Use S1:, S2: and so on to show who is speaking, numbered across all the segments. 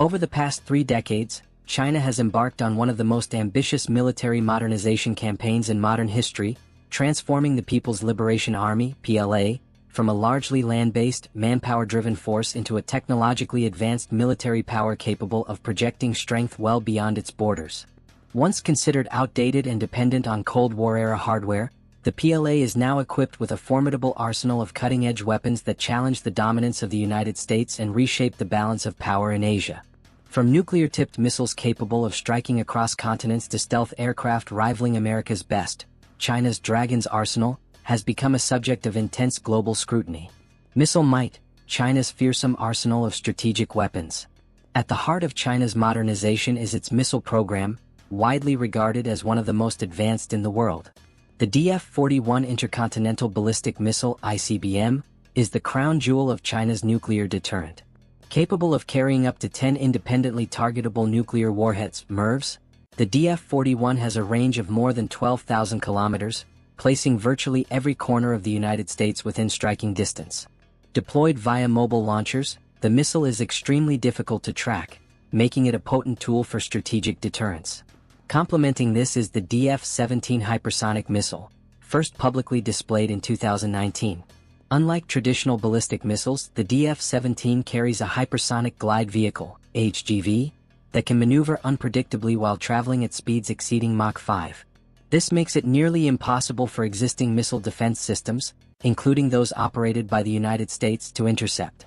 S1: Over the past 3 decades, China has embarked on one of the most ambitious military modernization campaigns in modern history, transforming the People's Liberation Army (PLA) from a largely land-based, manpower-driven force into a technologically advanced military power capable of projecting strength well beyond its borders. Once considered outdated and dependent on Cold War-era hardware, the PLA is now equipped with a formidable arsenal of cutting-edge weapons that challenge the dominance of the United States and reshape the balance of power in Asia. From nuclear-tipped missiles capable of striking across continents to stealth aircraft rivaling America's best, China's Dragon's arsenal has become a subject of intense global scrutiny. Missile might, China's fearsome arsenal of strategic weapons. At the heart of China's modernization is its missile program, widely regarded as one of the most advanced in the world. The DF-41 Intercontinental Ballistic Missile (ICBM) is the crown jewel of China's nuclear deterrent. Capable of carrying up to 10 independently targetable nuclear warheads (MIRVs), the DF-41 has a range of more than 12,000 kilometers, placing virtually every corner of the United States within striking distance. Deployed via mobile launchers, the missile is extremely difficult to track, making it a potent tool for strategic deterrence. Complementing this is the DF-17 hypersonic missile, first publicly displayed in 2019. Unlike traditional ballistic missiles, the DF-17 carries a hypersonic glide vehicle, HGV, that can maneuver unpredictably while traveling at speeds exceeding Mach 5. This makes it nearly impossible for existing missile defense systems, including those operated by the United States, to intercept.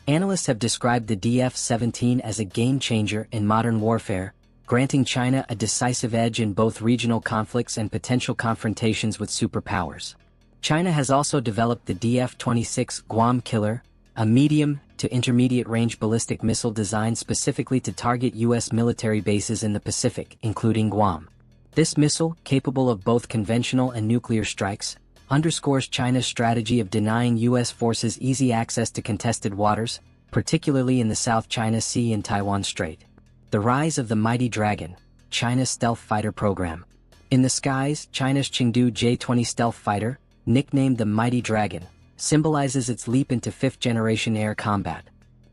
S1: Analysts have described the DF-17 as a game-changer in modern warfare, granting China a decisive edge in both regional conflicts and potential confrontations with superpowers. China has also developed the DF-26 Guam Killer, a medium to intermediate-range ballistic missile designed specifically to target U.S. military bases in the Pacific, including Guam. This missile, capable of both conventional and nuclear strikes, underscores China's strategy of denying U.S. forces easy access to contested waters, particularly in the South China Sea and Taiwan Strait. The rise of the mighty Dragon, China's stealth fighter program. In the skies, China's Chengdu J-20 stealth fighter, nicknamed the Mighty Dragon, symbolizes its leap into fifth-generation air combat.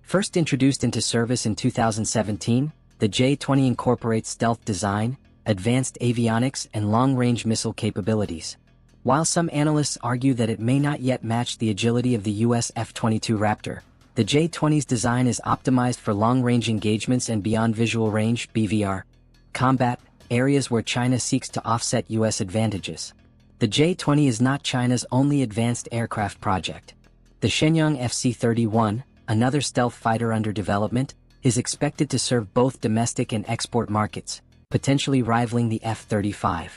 S1: First introduced into service in 2017, the J-20 incorporates stealth design, advanced avionics, and long-range missile capabilities. While some analysts argue that it may not yet match the agility of the U.S. F-22 Raptor, the J-20's design is optimized for long-range engagements and beyond visual range (BVR) combat, areas where China seeks to offset U.S. advantages. The J-20 is not China's only advanced aircraft project. The Shenyang FC-31, another stealth fighter under development, is expected to serve both domestic and export markets, potentially rivaling the F-35.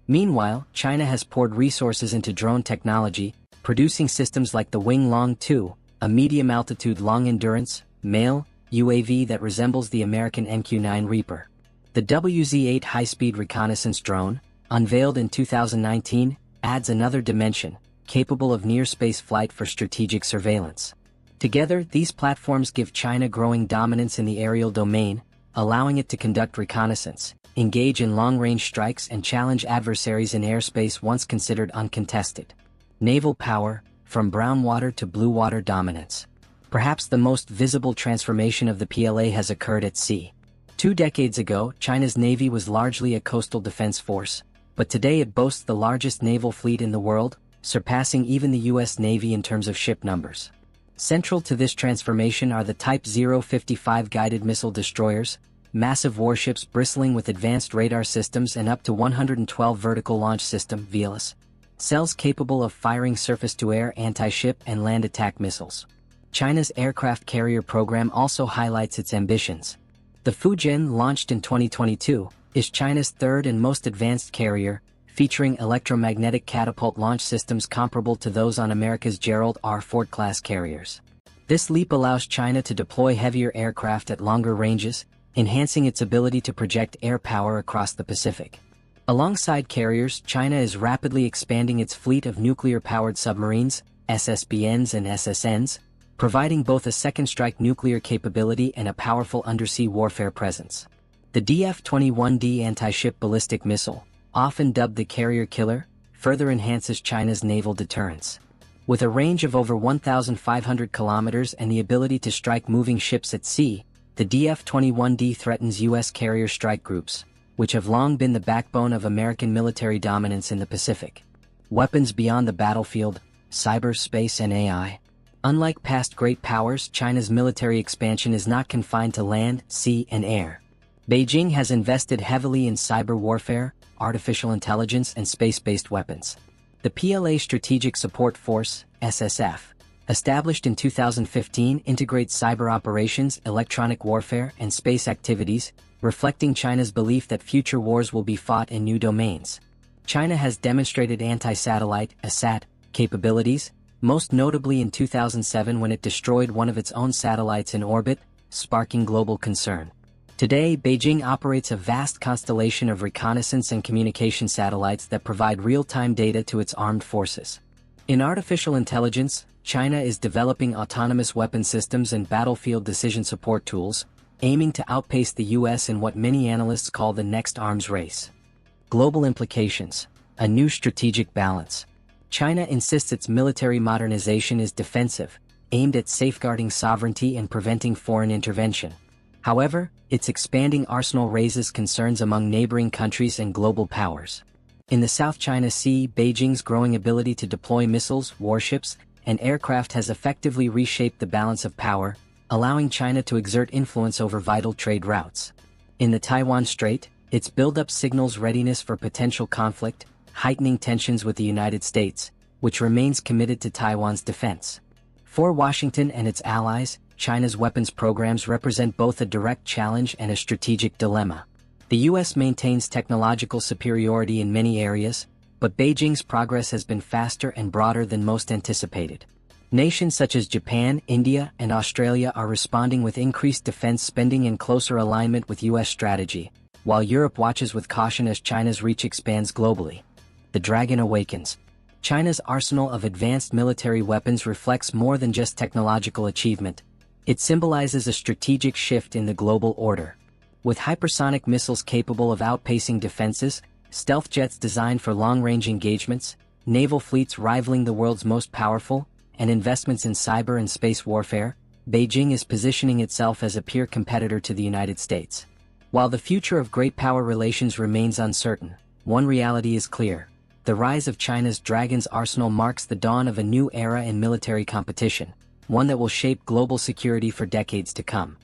S1: Meanwhile, China has poured resources into drone technology, producing systems like the Wing Long 2, a medium-altitude long-endurance, male, UAV that resembles the American MQ-9 Reaper. The WZ-8 high-speed reconnaissance drone, unveiled in 2019, adds another dimension, capable of near-space flight for strategic surveillance. Together, these platforms give China growing dominance in the aerial domain, allowing it to conduct reconnaissance, engage in long-range strikes, and challenge adversaries in airspace once considered uncontested. Naval power, from brown water to blue water dominance. Perhaps the most visible transformation of the PLA has occurred at sea. 2 decades ago, China's navy was largely a coastal defense force, but today it boasts the largest naval fleet in the world, surpassing even the U.S. Navy in terms of ship numbers. Central to this transformation are the Type 055 guided missile destroyers, massive warships bristling with advanced radar systems and up to 112 vertical launch system (VLS) cells capable of firing surface-to-air anti-ship and land attack missiles. China's aircraft carrier program also highlights its ambitions. The Fujian, launched in 2022, is China's third and most advanced carrier, featuring electromagnetic catapult launch systems comparable to those on America's Gerald R. Ford-class carriers. This leap allows China to deploy heavier aircraft at longer ranges, enhancing its ability to project air power across the Pacific. Alongside carriers, China is rapidly expanding its fleet of nuclear-powered submarines, SSBNs and SSNs, providing both a second-strike nuclear capability and a powerful undersea warfare presence. The DF-21D anti-ship ballistic missile, often dubbed the carrier killer, further enhances China's naval deterrence. With a range of over 1,500 kilometers and the ability to strike moving ships at sea, The DF-21D threatens U.S. carrier strike groups, which have long been the backbone of American military dominance in the Pacific. Weapons beyond the battlefield, cyberspace and AI. Unlike past great powers, China's military expansion is not confined to land, sea, and air. Beijing has invested heavily in cyber warfare, artificial intelligence, and space-based weapons. The PLA Strategic Support Force, SSF, established in 2015, integrates cyber operations, electronic warfare, and space activities, reflecting China's belief that future wars will be fought in new domains. China has demonstrated anti-satellite (ASAT) capabilities, most notably in 2007 when it destroyed one of its own satellites in orbit, sparking global concern. Today, Beijing operates a vast constellation of reconnaissance and communication satellites that provide real-time data to its armed forces. In artificial intelligence, China is developing autonomous weapon systems and battlefield decision support tools, aiming to outpace the US in what many analysts call the next arms race. Global implications: a new strategic balance. China insists its military modernization is defensive, aimed at safeguarding sovereignty and preventing foreign intervention. However, its expanding arsenal raises concerns among neighboring countries and global powers. In the South China Sea, Beijing's growing ability to deploy missiles, warships, and aircraft has effectively reshaped the balance of power, allowing China to exert influence over vital trade routes. In the Taiwan Strait, its buildup signals readiness for potential conflict, heightening tensions with the United States, which remains committed to Taiwan's defense. For Washington and its allies, China's weapons programs represent both a direct challenge and a strategic dilemma. The U.S. maintains technological superiority in many areas, but Beijing's progress has been faster and broader than most anticipated. Nations such as Japan, India, and Australia are responding with increased defense spending in closer alignment with U.S. strategy, while Europe watches with caution as China's reach expands globally. The Dragon awakens. China's arsenal of advanced military weapons reflects more than just technological achievement. It symbolizes a strategic shift in the global order. With hypersonic missiles capable of outpacing defenses, stealth jets designed for long-range engagements, naval fleets rivaling the world's most powerful, and investments in cyber and space warfare, Beijing is positioning itself as a peer competitor to the United States. While the future of great power relations remains uncertain, one reality is clear: the rise of China's Dragon's arsenal marks the dawn of a new era in military competition, one that will shape global security for decades to come.